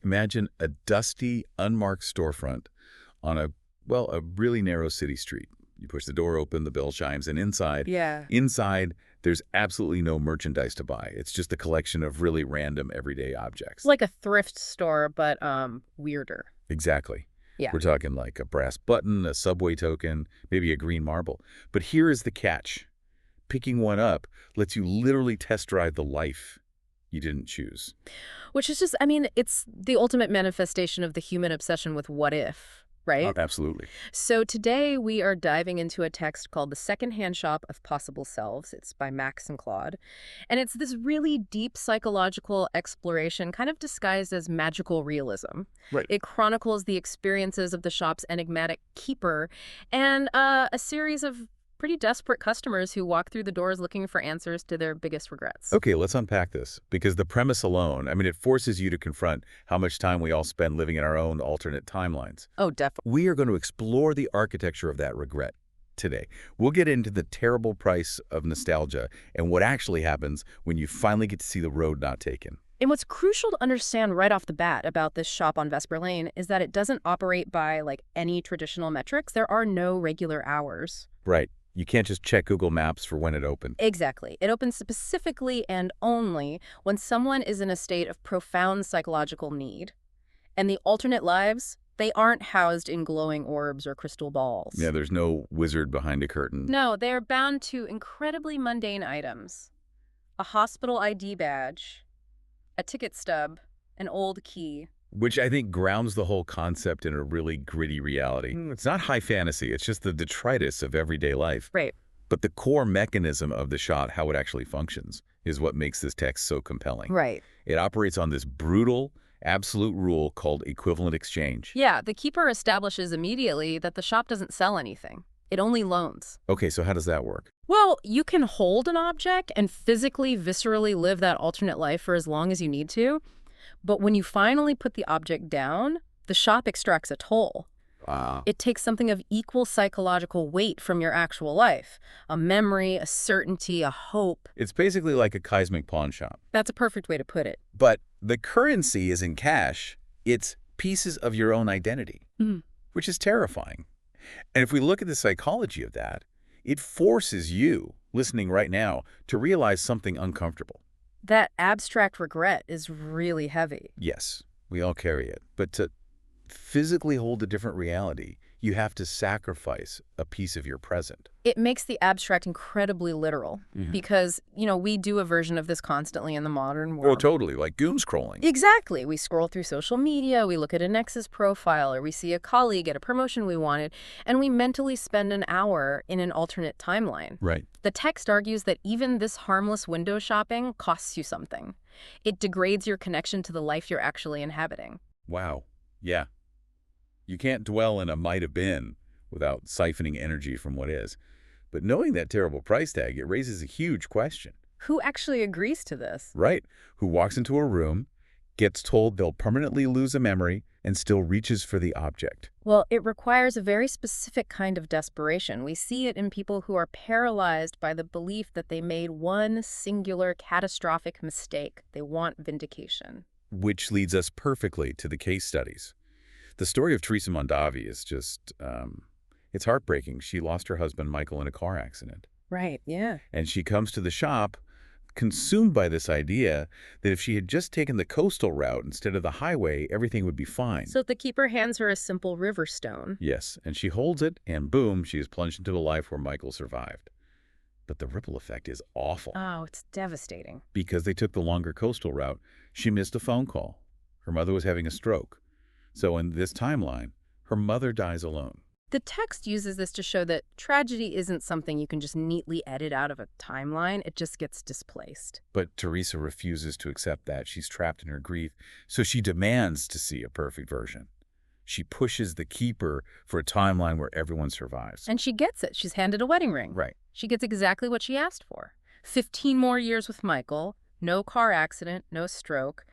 Imagine a dusty, unmarked storefront on a really narrow city street. You push the door open, the bell chimes, and Yeah. inside, there's absolutely no merchandise to buy. It's just a collection of really random everyday objects. Like a thrift store, but weirder. Exactly. Yeah. We're talking like a brass button, a subway token, maybe a green marble. But here is the catch. Picking one up lets you literally test drive the life you didn't choose. Which is just, I mean, it's the ultimate manifestation of the human obsession with what if, right? Absolutely. So today we are diving into a text called The Secondhand Shop of Possible Selves. It's by Max and Claude. And it's this really deep psychological exploration, kind of disguised as magical realism. Right. It chronicles the experiences of the shop's enigmatic keeper and a series of pretty desperate customers who walk through the doors looking for answers to their biggest regrets. Okay, let's unpack this, because the premise alone, I mean, it forces you to confront how much time we all spend living in our own alternate timelines. Oh, definitely. We are going to explore the architecture of that regret today. We'll get into the terrible price of nostalgia and what actually happens when you finally get to see the road not taken. And what's crucial to understand right off the bat about this shop on Vesper Lane is that it doesn't operate by, like, any traditional metrics. There are no regular hours. Right. You can't just check Google Maps for when it opened. Exactly. It opens specifically and only when someone is in a state of profound psychological need. And the alternate lives, they aren't housed in glowing orbs or crystal balls. Yeah, there's no wizard behind a curtain. No, they're bound to incredibly mundane items. A hospital ID badge, a ticket stub, an old key. Which I think grounds the whole concept in a really gritty reality. It's not high fantasy, it's just the detritus of everyday life. Right. But the core mechanism of the shot, how it actually functions, is what makes this text so compelling. Right. It operates on this brutal, absolute rule called equivalent exchange. Yeah, the keeper establishes immediately that the shop doesn't sell anything. It only loans. Okay, so how does that work? Well, you can hold an object and physically, viscerally live that alternate life for as long as you need to. But when you finally put the object down, the shop extracts a toll. Wow. It takes something of equal psychological weight from your actual life. A memory, a certainty, a hope. It's basically like a cosmic pawn shop. That's a perfect way to put it. But the currency isn't cash. It's pieces of your own identity, which is terrifying. And if we look at the psychology of that, it forces you, listening right now, to realize something uncomfortable. That abstract regret is really heavy. Yes, we all carry it. But to physically hold a different reality, you have to sacrifice a piece of your present. It makes the abstract incredibly literal because, we do a version of this constantly in the modern world. Oh, totally, like doom scrolling. Exactly. We scroll through social media, we look at an ex's profile, or we see a colleague get a promotion we wanted, and we mentally spend an hour in an alternate timeline. Right. The text argues that even this harmless window shopping costs you something. It degrades your connection to the life you're actually inhabiting. Wow. Yeah. You can't dwell in a might have been without siphoning energy from what is. But knowing that terrible price tag, it raises a huge question. Who actually agrees to this? Right. Who walks into a room, gets told they'll permanently lose a memory, and still reaches for the object. Well, it requires a very specific kind of desperation. We see it in people who are paralyzed by the belief that they made one singular catastrophic mistake. They want vindication. Which leads us perfectly to the case studies. The story of Teresa Mondavi is just, it's heartbreaking. She lost her husband, Michael, in a car accident. Right, yeah. And she comes to the shop consumed by this idea that if she had just taken the coastal route instead of the highway, everything would be fine. So the keeper hands her a simple river stone. Yes, and she holds it, and boom, she is plunged into a life where Michael survived. But the ripple effect is awful. Oh, it's devastating. Because they took the longer coastal route, she missed a phone call. Her mother was having a stroke. So in this timeline, her mother dies alone. The text uses this to show that tragedy isn't something you can just neatly edit out of a timeline. It just gets displaced. But Teresa refuses to accept that. She's trapped in her grief, so she demands to see a perfect version. She pushes the keeper for a timeline where everyone survives. And she gets it. She's handed a wedding ring. Right. She gets exactly what she asked for. 15 more years with Michael, no car accident, no stroke.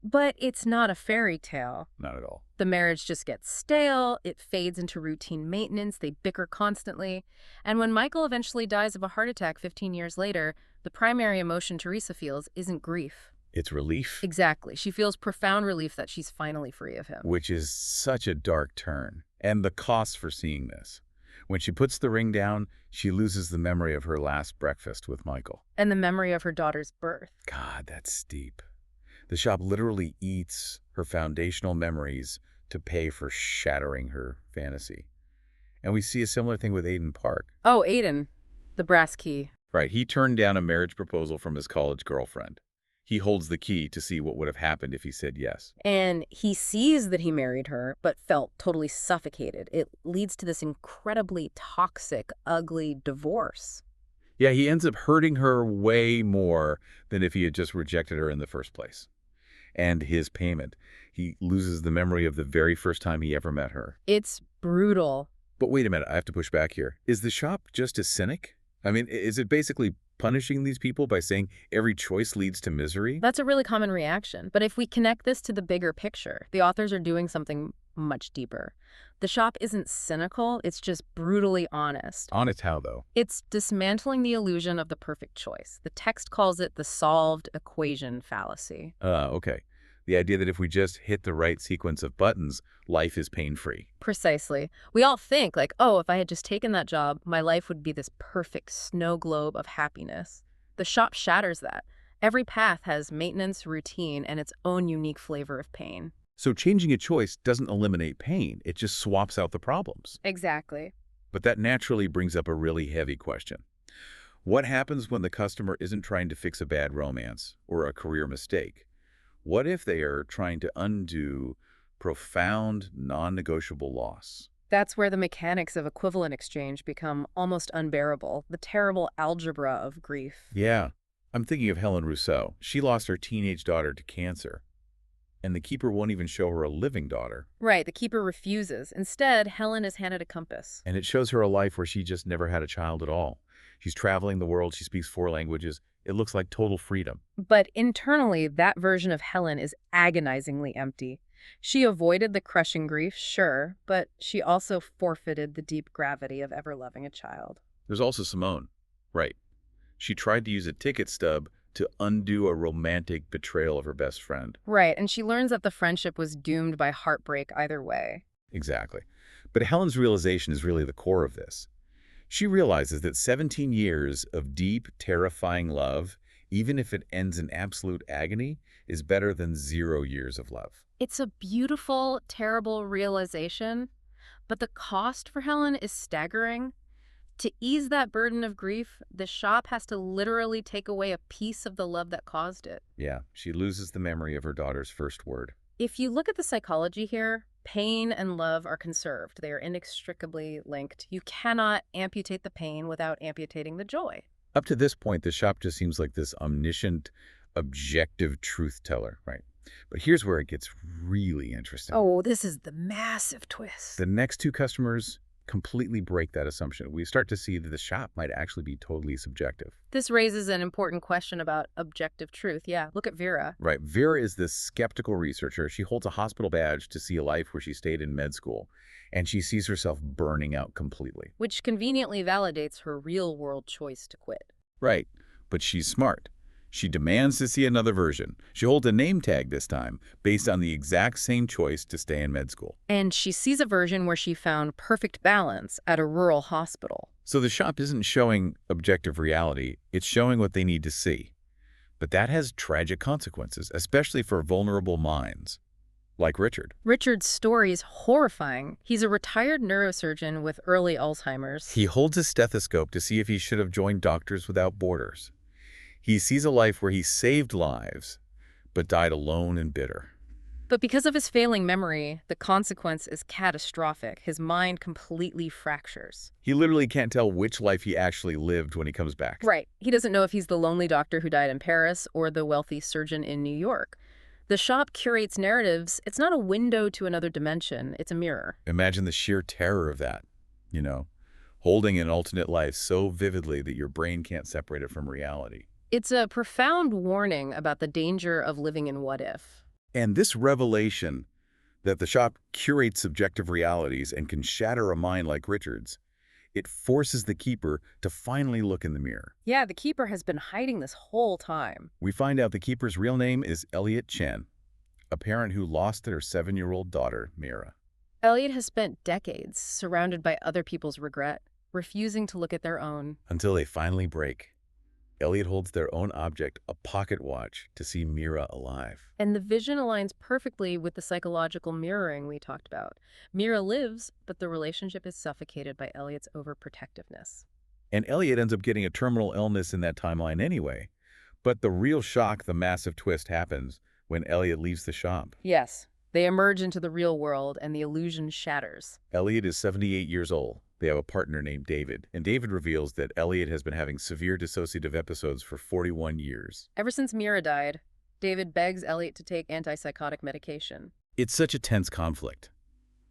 But it's not a fairy tale. Not at all. The marriage just gets stale, it fades into routine maintenance, they bicker constantly. And when Michael eventually dies of a heart attack 15 years later, the primary emotion Teresa feels isn't grief. It's relief, Exactly. She feels profound relief that she's finally free of him. which is such a dark turn. And the cost for seeing this. When she puts the ring down, she loses the memory of her last breakfast with Michael. And the memory of her daughter's birth. God, that's steep. The shop literally eats her foundational memories to pay for shattering her fantasy. And we see a similar thing with Aiden Park. Oh, Aiden, the brass key. Right, he turned down a marriage proposal from his college girlfriend. He holds the key to see what would have happened if he said yes. And he sees that he married her, but felt totally suffocated. It leads to this incredibly toxic, ugly divorce. Yeah, he ends up hurting her way more than if he had just rejected her in the first place. And his payment. He loses the memory of the very first time he ever met her. It's brutal. But wait a minute, I have to push back here. Is the shop just a cynic? I mean, is it basically punishing these people by saying every choice leads to misery? That's a really common reaction. But if we connect this to the bigger picture, the authors are doing something much deeper. The shop isn't cynical, it's just brutally honest. Honest how, though? It's dismantling the illusion of the perfect choice. The text calls it the solved equation fallacy. Okay. The idea that if we just hit the right sequence of buttons, life is pain-free. Precisely. We all think, like, oh, if I had just taken that job, my life would be this perfect snow globe of happiness. The shop shatters that. Every path has maintenance, routine, and its own unique flavor of pain. So changing a choice doesn't eliminate pain. It just swaps out the problems. Exactly. But that naturally brings up a really heavy question. What happens when the customer isn't trying to fix a bad romance or a career mistake? What if they are trying to undo profound, non-negotiable loss? That's where the mechanics of equivalent exchange become almost unbearable, the terrible algebra of grief. Yeah, I'm thinking of Helen Rousseau. She lost her teenage daughter to cancer, and the keeper won't even show her a living daughter. Right, the keeper refuses. Instead, Helen is handed a compass. And it shows her a life where she just never had a child at all. She's traveling the world, she speaks 4 languages. It looks like total freedom. But internally, that version of Helen is agonizingly empty. She avoided the crushing grief, sure, but she also forfeited the deep gravity of ever loving a child. There's also Simone. Right. She tried to use a ticket stub to undo a romantic betrayal of her best friend. Right, and she learns that the friendship was doomed by heartbreak either way. Exactly. But Helen's realization is really the core of this. She realizes that 17 years of deep, terrifying love, even if it ends in absolute agony, is better than 0 years of love. It's a beautiful, terrible realization, but the cost for Helen is staggering. To ease that burden of grief, the shop has to literally take away a piece of the love that caused it. Yeah, she loses the memory of her daughter's first word. If you look at the psychology here, pain and love are conserved. They are inextricably linked. You cannot amputate the pain without amputating the joy. Up to this point, the shop just seems like this omniscient, objective truth teller, right? But here's where it gets really interesting. Oh, this is the massive twist. The next 2 customers completely break that assumption. We start to see that the shop might actually be totally subjective. This raises an important question about objective truth. Yeah, look at Vera. Right. Vera is this skeptical researcher. She holds a hospital badge to see a life where she stayed in med school, and she sees herself burning out completely. Which conveniently validates her real-world choice to quit. Right. But she's smart. She demands to see another version. She holds a name tag this time, based on the exact same choice to stay in med school. And she sees a version where she found perfect balance at a rural hospital. So the shop isn't showing objective reality, it's showing what they need to see. But that has tragic consequences, especially for vulnerable minds, like Richard. Richard's story is horrifying. He's a retired neurosurgeon with early Alzheimer's. He holds a stethoscope to see if he should have joined Doctors Without Borders. He sees a life where he saved lives, but died alone and bitter. But because of his failing memory, the consequence is catastrophic. His mind completely fractures. He literally can't tell which life he actually lived when he comes back. Right. He doesn't know if he's the lonely doctor who died in Paris or the wealthy surgeon in New York. The shop curates narratives. It's not a window to another dimension. It's a mirror. Imagine the sheer terror of that, holding an alternate life so vividly that your brain can't separate it from reality. It's a profound warning about the danger of living in what if. And this revelation that the shop curates subjective realities and can shatter a mind like Richard's It forces the keeper to finally look in the mirror. Yeah, the keeper has been hiding this whole time. We find out the keeper's real name is Elliot Chen, a parent who lost their 7-year-old daughter, Mira. Elliot has spent decades surrounded by other people's regret, refusing to look at their own. Until they finally break. Elliot holds their own object, a pocket watch, to see Mira alive. And the vision aligns perfectly with the psychological mirroring we talked about. Mira lives, but the relationship is suffocated by Elliot's overprotectiveness. And Elliot ends up getting a terminal illness in that timeline anyway. But the real shock, the massive twist, happens when Elliot leaves the shop. Yes, they emerge into the real world and the illusion shatters. Elliot is 78 years old. They have a partner named David, and David reveals that Elliot has been having severe dissociative episodes for 41 years. Ever since Mira died, David begs Elliot to take antipsychotic medication. It's such a tense conflict.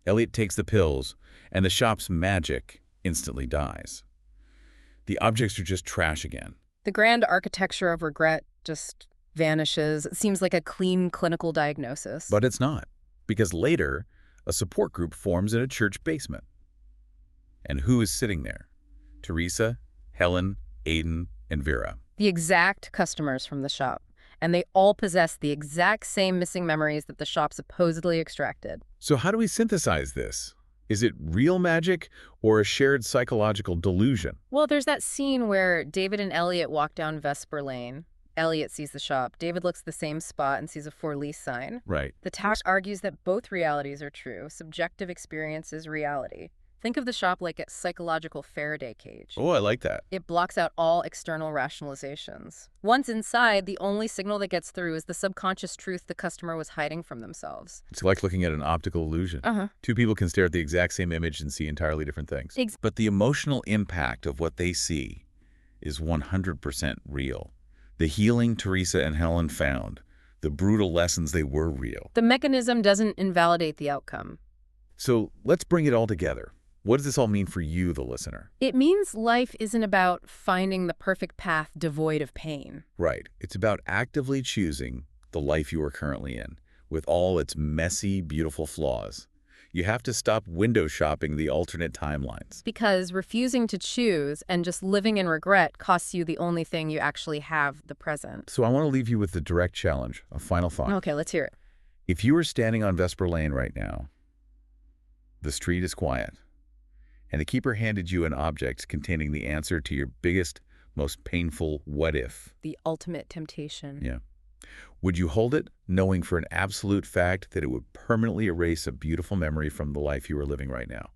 Elliot takes the pills, and the shop's magic instantly dies. The objects are just trash again. The grand architecture of regret just vanishes. It seems like a clean clinical diagnosis. But it's not, because later, a support group forms in a church basement. And who is sitting there? Teresa, Helen, Aiden, and Vera. The exact customers from the shop. And they all possess the exact same missing memories that the shop supposedly extracted. So how do we synthesize this? Is it real magic or a shared psychological delusion? Well, there's that scene where David and Elliot walk down Vesper Lane. Elliot sees the shop. David looks at the same spot and sees a for lease sign. Right. The text argues that both realities are true. Subjective experience is reality. Think of the shop like a psychological Faraday cage. Oh, I like that. It blocks out all external rationalizations. Once inside, the only signal that gets through is the subconscious truth the customer was hiding from themselves. It's like looking at an optical illusion. Two people can stare at the exact same image and see entirely different things. But the emotional impact of what they see is 100% real. The healing Teresa and Helen found, the brutal lessons, they were real. The mechanism doesn't invalidate the outcome. So let's bring it all together. What does this all mean for you, the listener? It means life isn't about finding the perfect path devoid of pain. Right. It's about actively choosing the life you are currently in, with all its messy, beautiful flaws. You have to stop window shopping the alternate timelines. Because refusing to choose and just living in regret costs you the only thing you actually have, the present. So I want to leave you with the direct challenge, a final thought. Okay, let's hear it. If you were standing on Vesper Lane right now, the street is quiet, and the keeper handed you an object containing the answer to your biggest, most painful what if. The ultimate temptation. Yeah. Would you hold it, knowing for an absolute fact that it would permanently erase a beautiful memory from the life you are living right now?